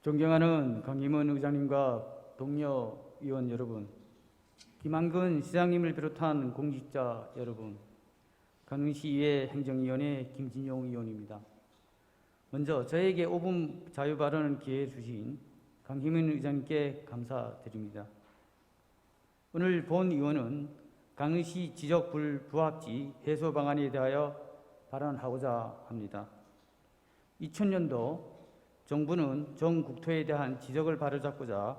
존경하는 강기문 의장님과 동료 의원 여러분, 김한근 시장님을 비롯한 공직자 여러분, 강릉시의회 행정위원회 김진용 의원입니다. 먼저 저에게 5분 자유발언 기회 주신 강기문 의장님께 감사드립니다. 오늘 본 의원은 강릉시 지적불 부합지 해소 방안에 대하여 발언하고자 합니다. 2000년도 정부는 전국토에 대한 지적을 바로잡고자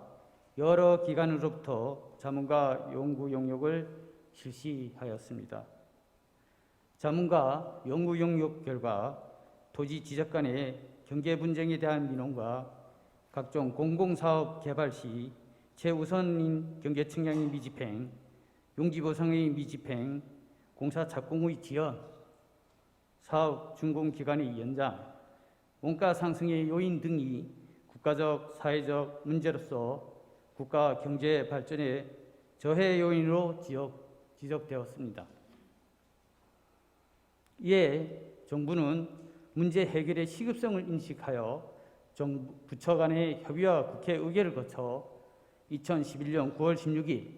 여러 기관으로부터 자문과 연구 용역을 실시하였습니다. 자문과 연구 용역 결과 토지 지적 간의 경계 분쟁에 대한 민원과 각종 공공사업 개발 시 최우선인 경계 측량의 미집행, 용지 보상의 미집행, 공사 착공의 지연, 사업 준공 기간의 연장, 원가 상승의 요인 등이 국가적, 사회적 문제로서 국가 경제 발전의 저해 요인으로 지적되었습니다. 이에 정부는 문제 해결의 시급성을 인식하여 정부 부처 간의 협의와 국회 의결을 거쳐 2011년 9월 16일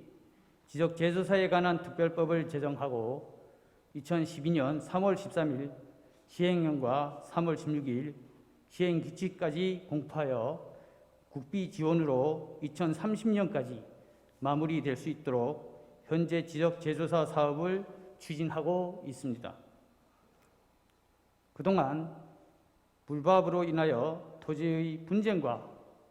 지적제조사에 관한 특별법을 제정하고 2012년 3월 13일 시행령과 3월 16일 시행규칙까지 공포하여 국비 지원으로 2030년까지 마무리될 수 있도록 현재 지적제조사 사업을 추진하고 있습니다. 그동안 불법으로 인하여 토지의 분쟁과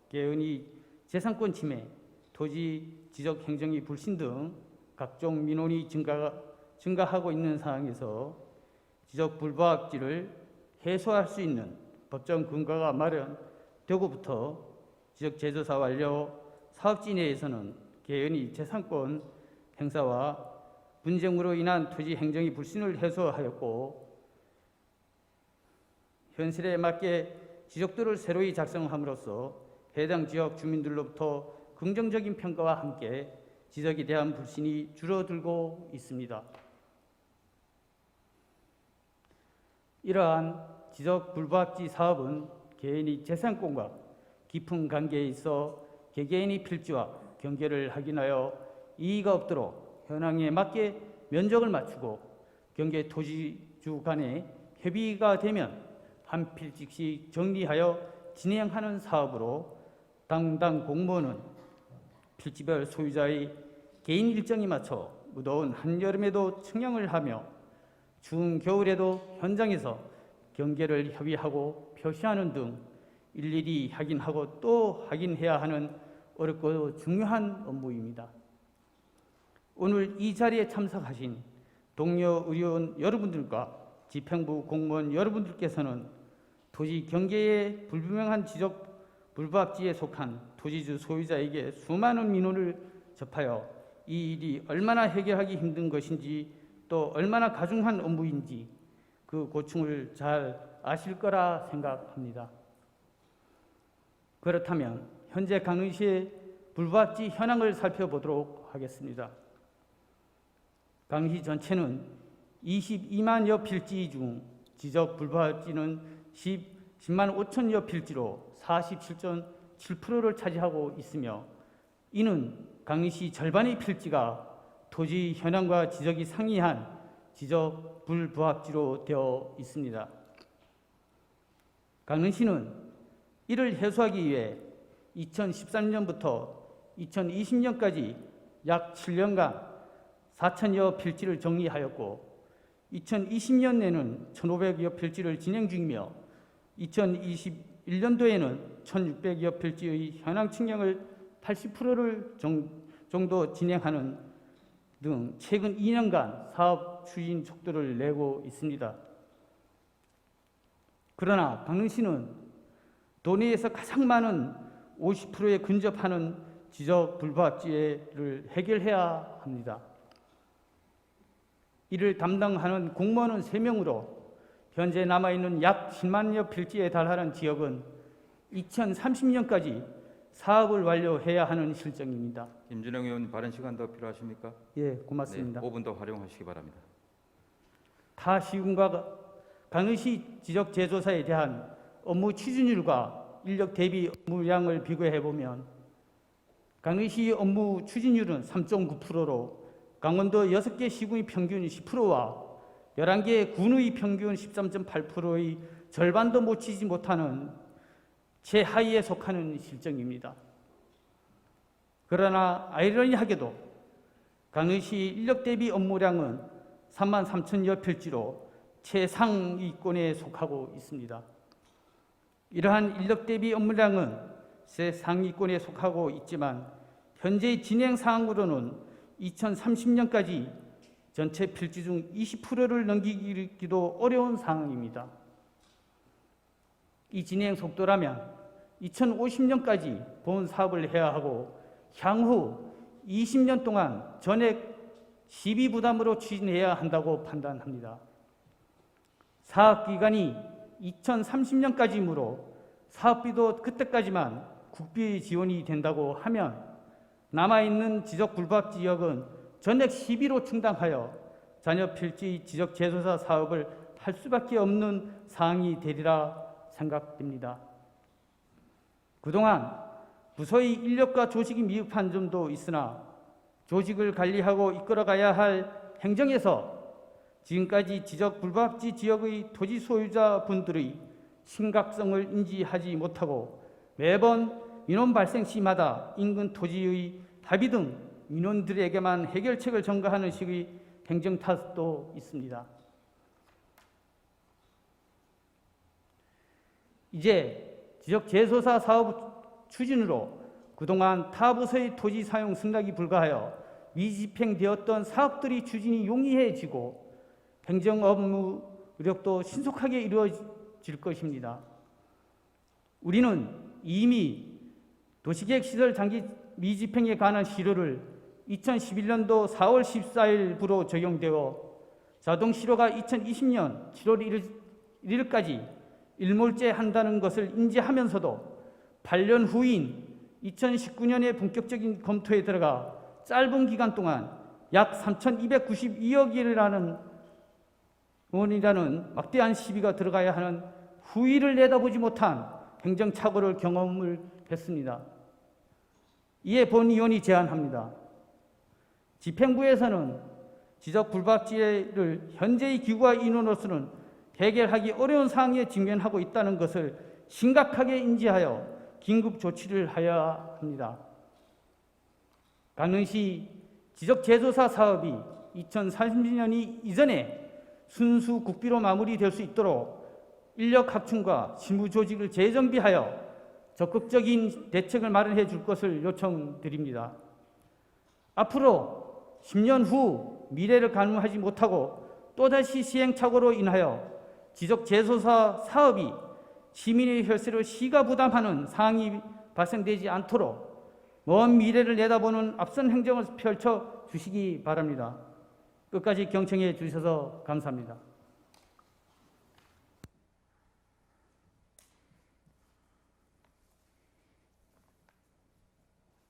개인의 재산권 침해, 토지 지적 행정의 불신 등 각종 민원이 증가하고 있는 상황에서 지적 불법지를 해소할 수 있는 법정 근거가 마련되고부터 지적제조사 완료 사업지 내에서는 개인의 재산권 행사와 분쟁으로 인한 토지 행정의 불신을 해소하였고, 현실에 맞게 지적도를 새로이 작성함으로써 해당 지역 주민들로부터 긍정적인 평가와 함께 지적에 대한 불신이 줄어들고 있습니다. 이러한 지적 불법지 사업은 개인의 재산권과 깊은 관계에 있어 개개인의 필지와 경계를 확인하여 이의가 없도록 현황에 맞게 면적을 맞추고 경계 토지주 간의 협의가 되면 한 필지씩 정리하여 진행하는 사업으로 담당 공무원은 필지별 소유자의 개인 일정에 맞춰 무더운 한여름에도 측량을 하며 추운 겨울에도 현장에서 경계를 협의하고 표시하는 등 일일이 확인하고 또 확인해야 하는 어렵고 중요한 업무입니다. 오늘 이 자리에 참석하신 동료 의원 여러분들과 집행부 공무원 여러분들께서는 토지 경계에 불분명한 지적 불법지에 속한 토지주 소유자에게 수많은 민원을 접하여 이 일이 얼마나 해결하기 힘든 것인지 또 얼마나 가중한 업무인지 그 고충을 잘 아실 거라 생각합니다. 그렇다면 현재 강릉시의 불법지 현황을 살펴보도록 하겠습니다. 강릉시 전체는 22만여 필지 중 지적 불법지는 10만 5천여 필지로 47.7%를 차지하고 있으며, 이는 강릉시 절반의 필지가 토지 현황과 지적이 상이한 지적 불부합지로 되어 있습니다. 강릉시는 이를 해소하기 위해 2013년부터 2020년까지 약 7년간 4천여 필지를 정리하였고, 2020년에는 1,500여 필지를 진행 중이며 2021년도에는 1,600여 필지의 현황 측량을 80%를 정도 진행하는 등 최근 2년간 사업 추진 속도를 내고 있습니다. 그러나 강릉시는 도내에서 가장 많은 50%에 근접하는 지적 불법지를 해결해야 합니다. 이를 담당하는 공무원은 3명으로 현재 남아있는 약 10만여 필지에 달하는 지역은 2030년까지 사업을 완료해야 하는 실정입니다. 임준영 의원 발언 시간 더 필요하십니까? 예, 고맙습니다. 네, 5분 더 활용하시기 바랍니다. 타 시군과 강릉시 지적 제조사에 대한 업무 추진율과 인력 대비 업무량을 비교해 보면 강의시 업무 추진율은 3.9%로 강원도 6개 시군의 평균 10%와 11개 군의 평균 13.8%의 절반도 못 치지 못하는 최하위에 속하는 실정입니다. 그러나 아이러니하게도 강의시 인력 대비 업무량은 3만 3천여 필지로 최상위권에 속하고 있습니다. 이러한 인력 대비 업무량은 최상위권에 속하고 있지만 현재 진행 사항으로는 2030년까지 전체 필지 중 20%를 넘기기도 어려운 상황입니다. 이 진행 속도라면 2050년까지 본 사업을 해야 하고 향후 20년 동안 전액 시비 부담으로 추진해야 한다고 판단합니다. 사업기간이 2030년까지이므로 사업비도 그때까지만 국비 지원이 된다고 하면 남아있는 지적 불법 지역은 전액 시비로 충당하여 잔여 필지 지적 재조사 사업을 할 수밖에 없는 상황이 되리라 생각됩니다. 그동안 부서의 인력과 조직이 미흡한 점도 있으나 조직을 관리하고 이끌어가야 할 행정에서 지금까지 지적 불법지 지역의 토지 소유자분들의 심각성을 인지하지 못하고 매번 민원 발생 시마다 인근 토지의 합의 등 민원들에게만 해결책을 전가하는 식의 행정 탓도 있습니다. 이제 지적 재소사 사업 추진으로 그동안 타 부서의 토지 사용 승낙이 불가하여 미집행되었던 사업들이 추진이 용이해지고 행정 업무 의력도 신속하게 이루어질 것입니다. 우리는 이미 도시계획시설 장기 미집행에 관한 시료를 2011년도 4월 14일부로 적용되어 자동시료가 2020년 7월 1일까지 일몰제 한다는 것을 인지하면서도 8년 후인 2019년에 본격적인 검토에 들어가 짧은 기간 동안 약 3,292억 원이라는 막대한 시비가 들어가야 하는 후위를 내다보지 못한 행정착오를 경험을 했습니다. 이에 본 의원이 제안합니다. 집행부에서는 지적 불법지를 현재의 기구와 인원으로서는 해결하기 어려운 상황에 직면하고 있다는 것을 심각하게 인지하여 긴급 조치를 하여야 합니다. 강릉시 지적재조사 사업이 2030년이 이전에 순수 국비로 마무리될 수 있도록 인력 확충과 실무 조직을 재정비하여 적극적인 대책을 마련해 줄 것을 요청드립니다. 앞으로 10년 후 미래를 가늠하지 못하고 또다시 시행착오로 인하여 지적재소사 사업이 시민의 혈세를 시가 부담하는 상황이 발생되지 않도록 먼 미래를 내다보는 앞선 행정을 펼쳐 주시기 바랍니다. 끝까지 경청해 주셔서 감사합니다.